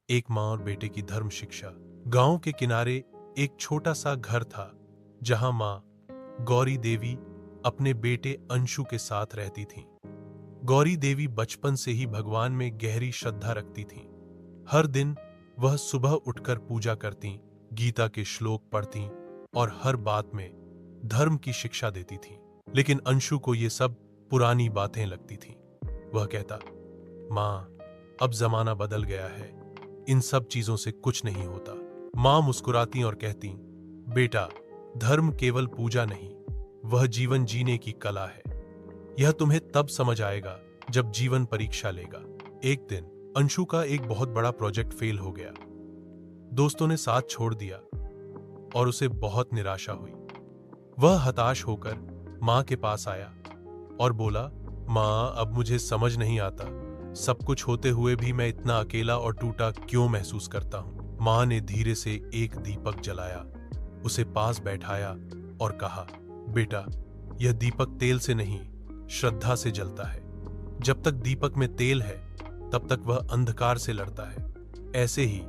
एक माँ और बेटे की धर्म शिक्षा। गांव के किनारे एक छोटा सा घर था जहां माँ गौरी देवी अपने बेटे अंशु के साथ रहती थीं। गौरी देवी बचपन से ही भगवान में गहरी श्रद्धा रखती थीं। हर दिन वह सुबह उठकर पूजा करतीं, गीता के श्लोक पढ़तीं और हर बात में धर्म की शिक्षा देती थीं। लेकिन अंशु को ये सब पुरानी बातें लगती थीं। वह कहता, माँ, अब जमाना बदल गया है, इन सब चीजों से कुछ नहीं होता। माँ मुस्कुराती और कहती, बेटा, धर्म केवल पूजा नहीं, वह जीवन जीने की कला है। यह तुम्हें तब समझ आएगा जब जीवन परीक्षा लेगा। एक दिन अंशु का एक बहुत बड़ा प्रोजेक्ट फेल हो गया। दोस्तों ने साथ छोड़ दिया और उसे बहुत निराशा हुई। वह हताश होकर माँ के पास आया और बोला, माँ, अब मुझे समझ नहीं आता, सब कुछ होते हुए भी मैं इतना अकेला और टूटा क्यों महसूस करता हूँ। माँ ने धीरे से एक दीपक जलाया, उसे पास बैठाया और कहा, बेटा, यह दीपक तेल से नहीं, श्रद्धा से जलता है। जब तक दीपक में तेल है तब तक वह अंधकार से लड़ता है। ऐसे ही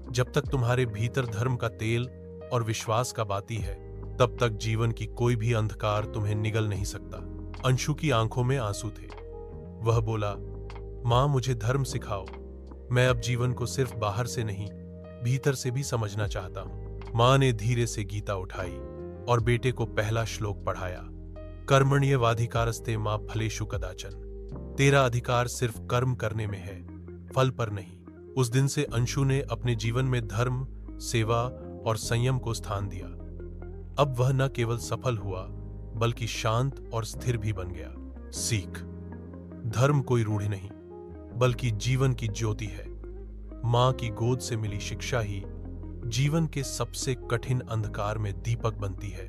जब तक तुम्हारे भीतर धर्म का तेल और विश्वास का बाती है, तब तक जीवन की कोई भी अंधकार तुम्हें निगल नहीं सकता। अंशु की आंखों में आंसू थे। वह बोला, माँ, मुझे धर्म सिखाओ, मैं अब जीवन को सिर्फ बाहर से नहीं, भीतर से भी समझना चाहता हूँ। माँ ने धीरे से गीता उठाई और बेटे को पहला श्लोक पढ़ाया, कर्मण्येवाधिकारस्ते मा फलेषु कदाचन। तेरा अधिकार सिर्फ कर्म करने में है, फल पर नहीं। उस दिन से अंशु ने अपने जीवन में धर्म, सेवा और संयम को स्थान दिया। अब वह न केवल सफल हुआ बल्कि शांत और स्थिर भी बन गया। सीख, धर्म कोई रूढ़ि नहीं बल्कि जीवन की ज्योति है। माँ की गोद से मिली शिक्षा ही जीवन के सबसे कठिन अंधकार में दीपक बनती है।